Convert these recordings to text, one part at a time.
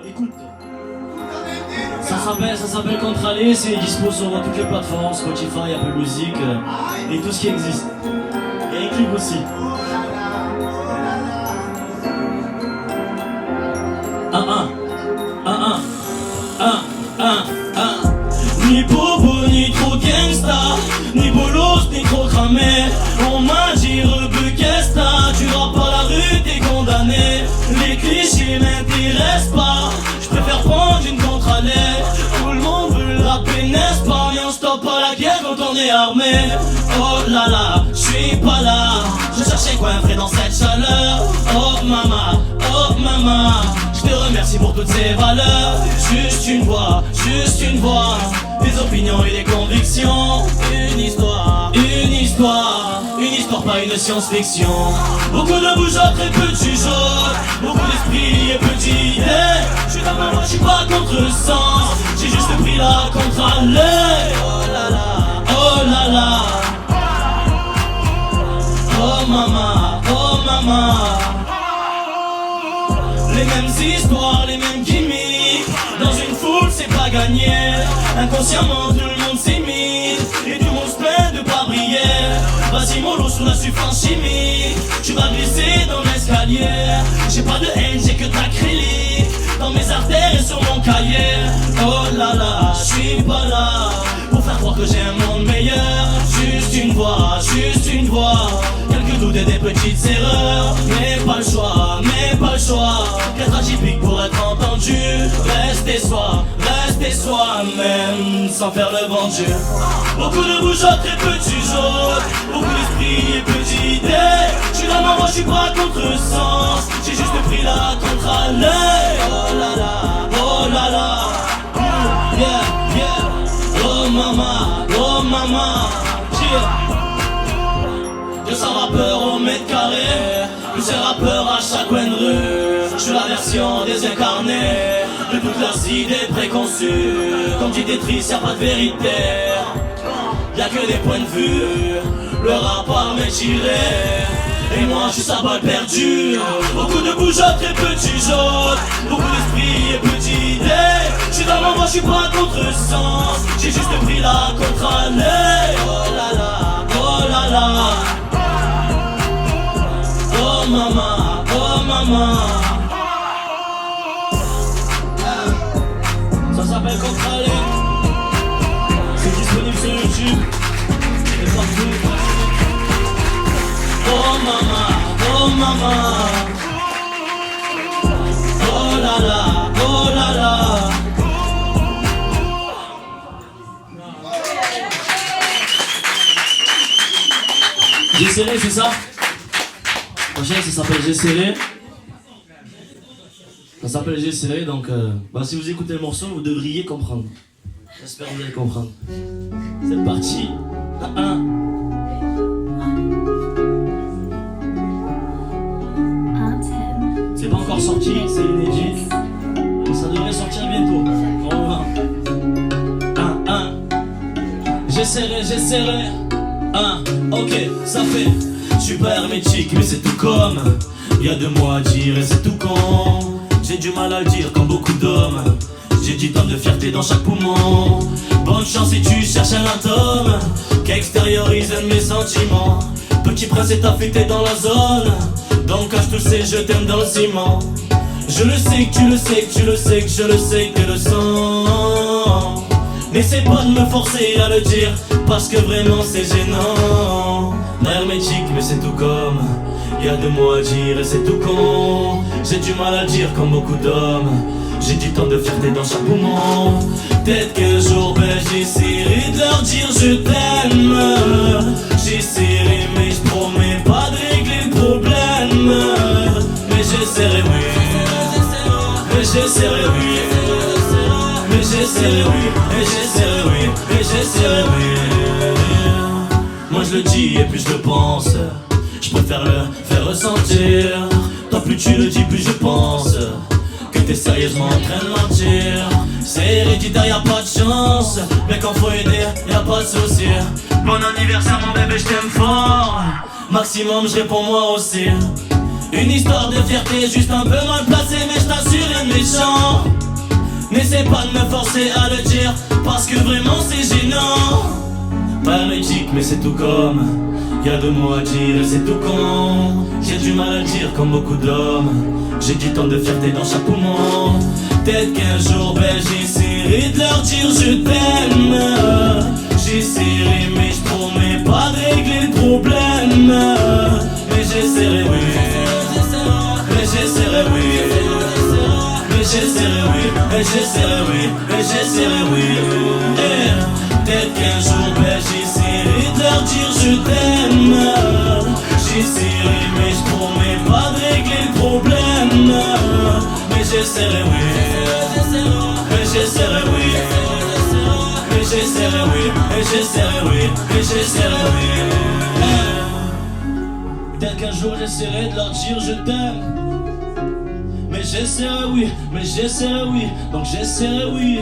Écoute. Ça s'appelle Contralé, c'est dispo sur toutes les plateformes, Spotify, Apple Music et tout ce qui existe. Et un clip aussi. Ni bobo, ni trop gangsta, ni bolos, ni trop cramé. On m'a dit rebeu qu'est-ce t'as, tu vas pas la rue, t'es condamné. Les clichés m'intéressent pas, je préfère prendre une contre-allée. Tout le monde veut la paix, n'est-ce pas? Mais on stoppe pas la guerre quand on est armé. Oh là là, je suis pas là, je cherchais quoi un frais dans cette chaleur. Oh maman, je te remercie pour toutes ces valeurs. Juste une voix, des opinions et des convictions. Une histoire, pas une science-fiction. Beaucoup de bougeottes, très peu de jugeotes, beaucoup d'esprit et peu d'idées. Je suis dans ma voix, je suis pas contre le sens, j'ai juste pris la contre-allée. Oh là là, oh là là. Oh maman. Les mêmes histoires, les mêmes gimmicks. Dans une foule c'est pas gagné. Inconsciemment tout le monde s'imite et tout le monde se plaint de pas briller. Vas-y mollo sous la substance chimique, tu vas glisser dans l'escalier. J'ai pas de haine, j'ai que de l'acrylique dans mes artères et sur mon cahier. Oh là là, je suis pas là pour faire croire que j'ai un monde meilleur. Juste une voix, quelques doutes et des petites erreurs. Mais pas le choix, qu'être atypique pour être entendu. Restez soi-même, sans faire le vendu. Beaucoup de bougeottes, très peu de jugeotes, beaucoup d'esprit et peu d'idées. Je suis là, moi je suis pas contre le sens, j'ai juste pris la contre-allée. Oh là là, yeah. Oh maman, yeah. De 100 rappeurs au mètre carré, plusieurs rappeurs à chaque coin de rue. Je suis la version désincarnée de toutes leurs idées préconçues. Comme dit Tetris, y'a pas de vérité, y'a que des points de vue. Le rapport m'est tiré et moi je suis sa balle perdue. Beaucoup de bougeottes, très peu de jugeotes, beaucoup d'esprit et peu d'idées. Je suis dans mon voix, je suis pas contre le sens, j'ai juste pris la contre-allée. Oh là là. Oh maman. Ça s'appelle Contralé. C'est disponible sur YouTube et partout. Oh maman. Oh là là. J'ai serré, c'est ça? Prochaine, ça s'appelle J'ai serré. Ça s'appelle J'ai serré, donc si vous écoutez le morceau, vous devriez comprendre. J'espère que vous allez comprendre. C'est parti. C'est pas encore sorti, c'est inédit. Ça devrait sortir bientôt. On va. J'ai serré. Ok, ça fait super hermétique, mais c'est tout comme. Y'a 2 mots à dire et c'est tout con. J'ai du mal à le dire comme beaucoup d'hommes. J'ai 10 tonnes de fierté dans chaque poumon. Bonne chance si tu cherches un atome qu'extériorise un de mes sentiments. Petit prince est affûté dans la zone, donc cache tous ces je t'aime dans le ciment. Je le sais que tu le sais, que tu le sais, que je le sais que tu le sens. N'essaie pas de me forcer à le dire, parce que vraiment c'est gênant. Hermétique mais c'est tout comme. Y'a 2 mots à dire et c'est tout con. J'ai du mal à le dire comme beaucoup d'hommes. J'ai du temps de fierté dans chaque poumon. Peut-être qu'un jour j'essaierai de leur dire je t'aime. J'essaierai mais je promets pas de régler le problème. Mais j'essaierai oui. Mais j'essaierai oui. Mais j'essaierai oui. Mais j'essaierai oui. Moi je le dis et puis je le pense. Je préfère le faire ressentir. Toi plus tu le dis plus je pense que t'es sérieusement en train de mentir. C'est héréditaire, y'a pas de chance, mais quand faut aider, y'a pas de souci. Bon anniversaire mon bébé, je t'aime fort. Maximum, je réponds moi aussi. Une histoire de fierté juste un peu mal placée, mais je t'assure rien de méchant. N'essaie pas de me forcer à le dire, parce que vraiment c'est gênant. Pas hermétique mais c'est tout comme, y'a 2 mots à dire et c'est tout con. J'ai du mal à le dire comme beaucoup d'hommes, j'ai du temps de fierté dans chaque poumon. Peut-être qu'un jour j'essaierai de leur dire je t'aime. J'essaierai mais je promets pas de régler le problème. Mais j'essaierai oui, mais j'essaierai oui, mais j'essaierai oui, mais j'essaierai oui, mais j'essaierai oui. Peut-être qu'un jour j'essaierai de leur dire je t'aime. J'essaierai mais je promets pas de régler le problème. Mais j'essaierai oui, mais j'essaierai oui, mais j'essaierai oui, mais j'essaierai oui, mais j'essaierai oui. Peut-être qu'un jour j'essaierai de leur dire je t'aime. Mais j'essaierai oui, mais j'essaierai oui, donc j'essaierai oui.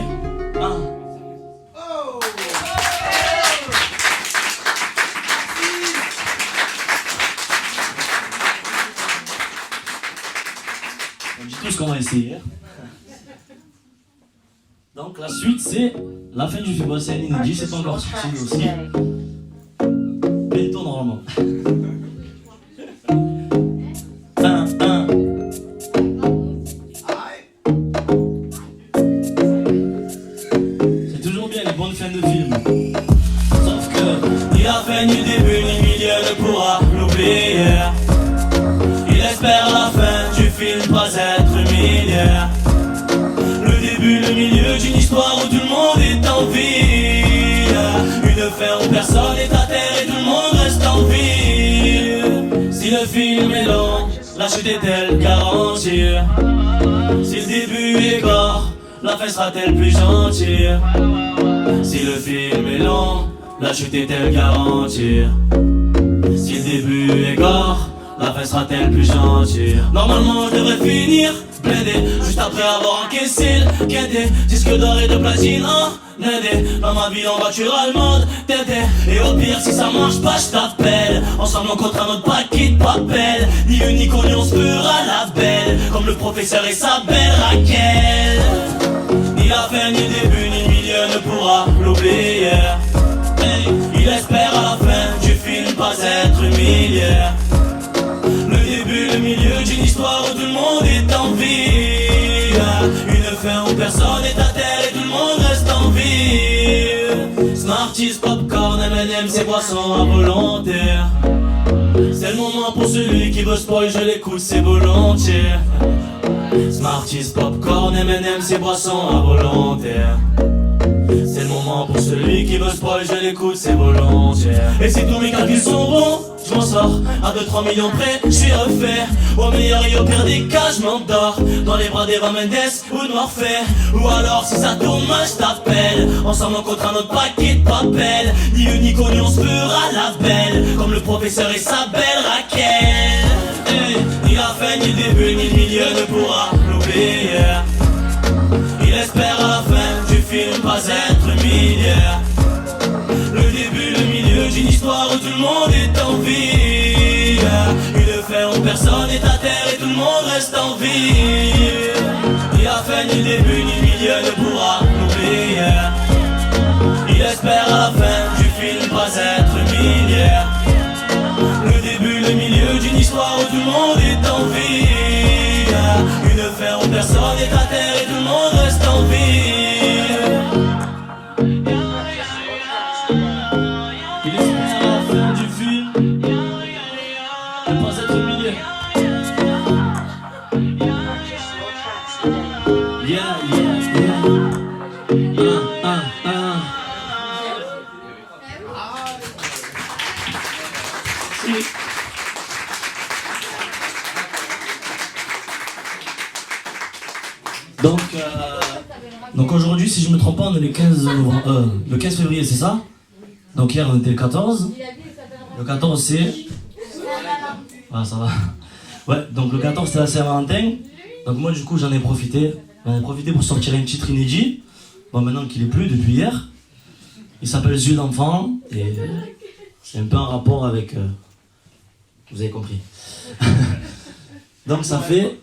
On dit tous qu'on va essayer. Donc la suite c'est la fin du film, c'est un inédit, c'est pas encore sorti aussi. Bientôt normalement. C'est toujours bien les bonnes fins de film. Sauf que ni la fin du début ni le milieu ne pourra l'oublier. Il espère à la fin du film pas être milliard. Le début, le milieu d'une histoire où tout le monde est en vie. Une fin où personne n'est à terre et tout le monde reste en vie. Si le film est long, la chute est-elle garantie? Si le début est gore, la fin sera-t-elle plus gentille? Si le film est long, la chute est-elle garantie? Si le début est gore, la fin sera-t-elle plus gentille? Normalement je devrais finir blindé, juste après avoir encaissé le quintet. Disque d'or et de platine en indé. Dans ma vie en voiture allemande, tété. Et au pire si ça marche pas je t'appelle. Ensemble on comptera notre paquet de papel. Ni une ni connu on se fera la belle, comme le professeur et sa belle Raquel. Ni la fin ni le début ni le milieu ne pourra l'oublier. Hey, il espère à la fin du film pas être milliard. Le début, le milieu d'une histoire où tout le monde est en vie. Une fin où personne n'est à terre et tout le monde reste en vie. Smarties, popcorn, M&M, c'est boissons à volonté. C'est le moment pour celui qui veut spoil, je l'écoute, c'est volontiers. Smarties, popcorn, M&M, c'est boissons à volonté. C'est le moment pour celui qui veut spoil, je l'écoute, c'est volontiers. Et si tous mes calculs sont bons, je m'en sors à 2-3 millions près, je suis refait. Au meilleur et au pire des cas, je m'endors dans les bras d'Eva Mendes ou de Morphée. Ou alors si ça tourne mal, je t'appelle. Ensemble on comptera notre paquet de papel. Ni une ni connu, on se fera la belle, comme le professeur et sa belle Raquel. Hey, ni la fin, ni le début, ni le milieu ne pourra l'oublier. Il espère à la fin du film pas être milliard. Le début, le milieu d'une histoire où tout le monde est en vie. Une fin où personne n'est à terre et tout le monde reste en vie. Ni la fin, ni le début, ni le milieu ne pourra l'oublier. Il espère à la fin du film pas être milliard. Le début, le milieu d'une histoire où tout le monde est en vie. Une fin où personne n'est à terre et tout le monde reste en vie. Il espère à la fin du film ne pas être humilié. Yeah, yeah, yeah. Si. Donc aujourd'hui, si je me trompe pas, on est le 15 novembre, le 15 février, c'est ça? Donc hier on était le 14. Le 14 c'est... Ah ça va. Ouais, donc le 14 c'est la Saint-Valentin. Donc moi du coup j'en ai profité. J'en ai profité pour sortir un titre inédit. Bon maintenant qu'il est plus depuis hier. Il s'appelle Yeux d'enfant. Et c'est un peu en rapport avec... vous avez compris. Donc ça fait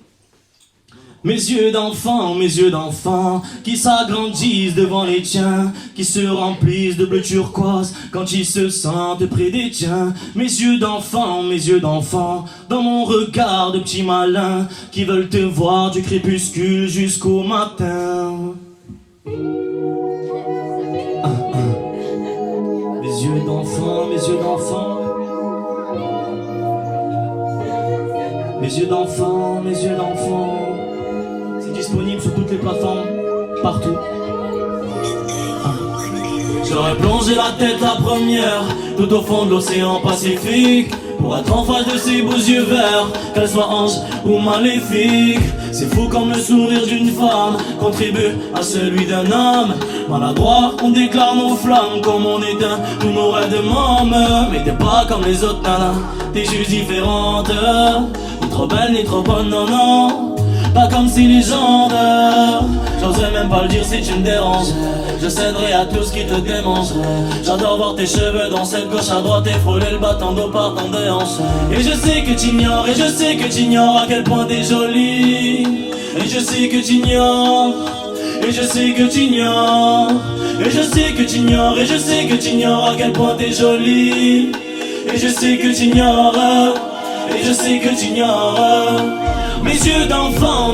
mes yeux d'enfant, qui s'agrandissent devant les tiens, qui se remplissent de bleu turquoise quand ils se sentent près des tiens. Mes yeux d'enfant, dans mon regard de petit malin, qui veulent te voir du crépuscule jusqu'au matin. Mes yeux d'enfant, mes yeux d'enfant. Mes yeux d'enfant, mes yeux d'enfant. C'est disponible sur toutes les plateformes, partout. J'aurais plongé la tête la première, tout au fond de l'océan Pacifique, pour être en face de ces beaux yeux verts, qu'elle soit ange ou maléfique. C'est fou comme le sourire d'une femme contribue à celui d'un homme. Maladroit, on déclare nos flammes comme on éteint tous nos rêves de môme. Mais t'es pas comme les autres nanas, t'es juste différente. Ni trop belle, ni trop bonne, non, non. Pas comme si légende. J'oserais même pas le dire si tu me déranges. Je céderai à tout ce qui te démangerait. J'adore voir tes cheveux dans cette gauche à droite et frôler le battant d'eau par ton déhanche. Et je sais que t'ignores, et je sais que t'ignores à quel point t'es jolie. Et je sais que t'ignores, et je sais que t'ignores. Et je sais que t'ignores, et je sais que t'ignores à quel point t'es jolie. Et je sais que t'ignores, et je sais que t'ignores. Mes yeux d'enfant,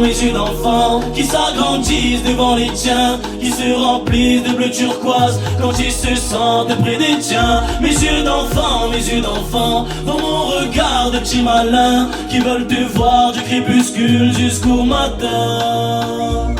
qui s'agrandissent devant les tiens, qui se remplissent de bleu turquoise quand ils se sentent près des tiens. Mes yeux d'enfant, dans mon regard de petit malin, qui veulent te voir du crépuscule jusqu'au matin.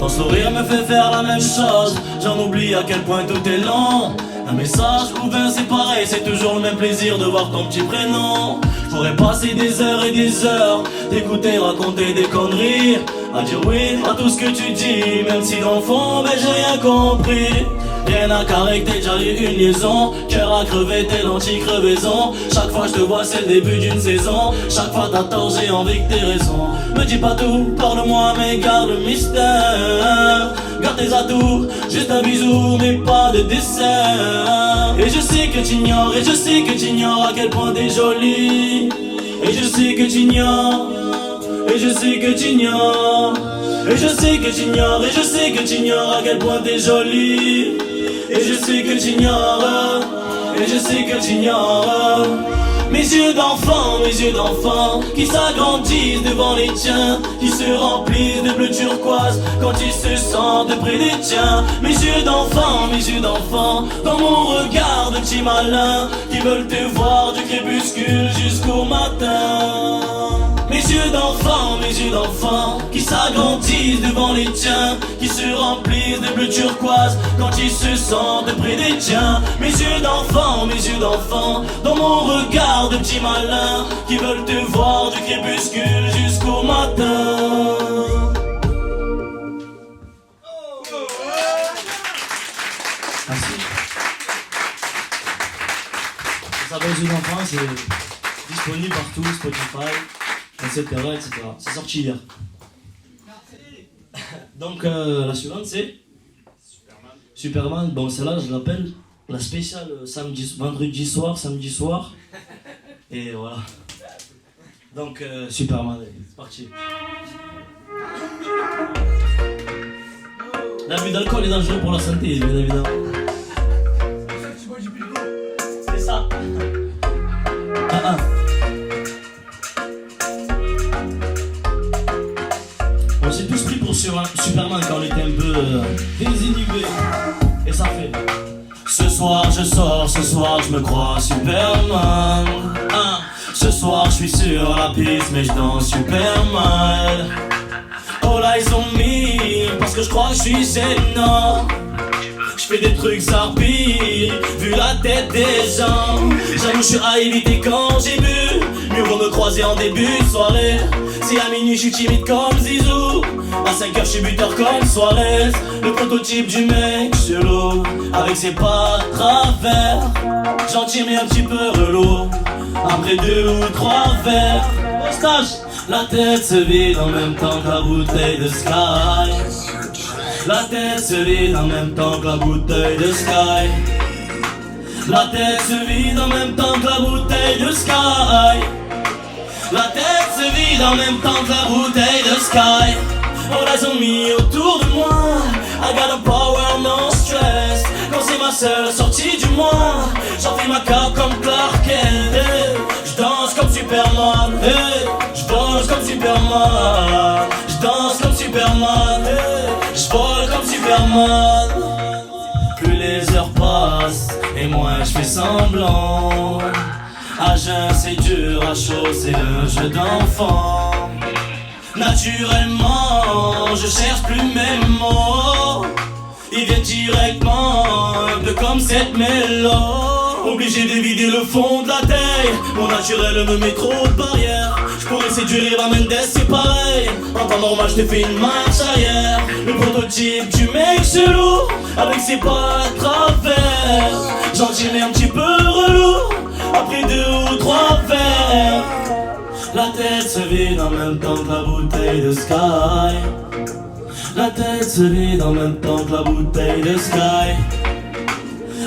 Ton sourire me fait faire la même chose, j'en oublie à quel point tout est lent. Un message ou bien c'est pareil, c'est toujours le même plaisir de voir ton petit prénom. Je pourrais passer des heures et des heures, t'écouter raconter des conneries, à dire oui à tout ce que tu dis, même si dans le fond ben j'ai rien compris. Rien à carrer que t'aies déjà eu une liaison, cœur à crever, t'es l'anti-crevaison. Chaque fois je te vois c'est le début d'une saison, chaque fois t'as tort j'ai envie que t'aies raison. Me dis pas tout, parle-moi mais garde le mystère. Garde tes atouts, juste un bisou mais pas de dessert. Et je sais que t'ignores, et je sais que t'ignores à quel point t'es jolie. Et je sais que t'ignores, et je sais que t'ignores. Et je sais que t'ignores, et je sais que t'ignores à quel point t'es jolie. Et je sais que t'ignores, et je sais que t'ignores. Mes yeux d'enfant, qui s'agrandissent devant les tiens, qui se remplissent de bleu turquoise quand ils se sentent près des tiens. Mes yeux d'enfant, dans mon regard de petit malin, qui veulent te voir du crépuscule jusqu'au matin. Mes yeux d'enfant, qui s'agrandissent devant les tiens, qui se remplissent de bleu turquoise quand ils se sentent près des tiens. Mes yeux d'enfant, dans mon regard de petit malin, qui veulent te voir du crépuscule jusqu'au matin. Merci. Ça s'appelle Les yeux d'enfant, c'est disponible partout, Spotify, etc. C'est sorti hier. Donc la suivante c'est Superman. Bon celle-là je l'appelle la spéciale vendredi soir, samedi soir. Et voilà. Donc Superman, c'est parti. L'abus d'alcool est dangereux pour la santé, bien évidemment. C'est ça. On s'est tous pris pour Superman quand on était un peu désinhibé. Et ça fait ce soir je sors, ce soir je me crois Superman. Ce soir je suis sur la piste mais je danse super mal. All eyes on me, parce que je crois que je suis gênant. Je fais des trucs zarpis, vu la tête des gens. J'avoue je suis à éviter quand j'ai bu. Mieux vaut me croiser en début de soirée. Si à minuit je suis timide comme Zizou, à 5h je suis buteur comme Suarez. Le prototype du mec chelou, avec ses pas de travers. Gentil mais un petit peu relou, après 2 ou 3 verres. Au stage, la tête se vide en même temps que la bouteille de Sky. La tête se vide en même temps que la bouteille de Sky. La tête se vide en même temps que la bouteille de Sky. La tête se vide en même temps que la bouteille de Sky. All eyes on me autour de moi. I got a power, no stress. Quand c'est ma seule sortie du mois, j'enfile ma cape comme Clark Kent. Hey, j'danse comme Superman. Hey, j'danse comme Superman. J'danse comme Superman. Hey, j'vole comme Superman. Plus les heures passent et moins j'fais semblant. À jeun c'est dur, à chaud c'est le jeu d'enfant. Naturellement, je cherche plus mes mots. Ils viennent directement, un peu comme cette mélo. Obligé d'éviter le fond de la taille. Mon naturel me met trop de barrières. J'pourrais séduire Eva Mendes, c'est pareil. En temps normal, j't'ai fait une marche arrière. Le prototype du mec chelou, avec ses pas à travers. Gentil mais un petit peu relou, après 2 ou 3 verres. La tête se vide en même temps que la bouteille de Sky. La tête se vide en même temps que la bouteille de Sky.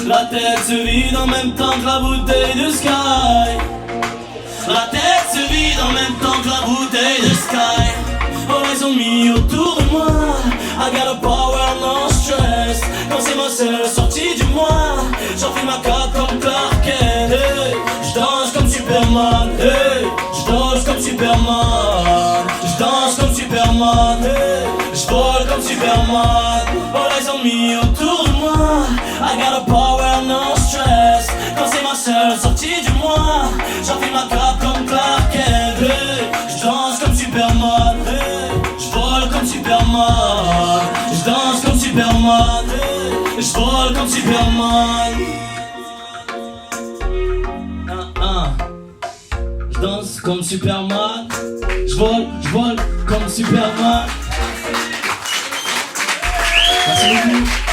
La tête se vide en même temps que la bouteille de Sky. La tête se vide en même temps que la bouteille de Sky. All eyes on me autour de moi. I got a power, no stress. Quand c'est ma seule sortie du mois, j'enfile ma cape comme Clark Kent. Hey, j'danse comme Superman. Hey, j'danse comme Superman. J'danse comme Superman. Hey, j'vole comme Superman. All eyes on me autour de moi. I got a power, no stress. Quand c'est ma seule sortie du mois, j'enfile ma cape comme Clark Kent. Hey, j'danse comme Superman. Hey, j'vole comme Superman. J'danse comme Superman. Hey, j'vole comme Superman. J'danse comme Superman. J'vole comme Superman. Merci beaucoup.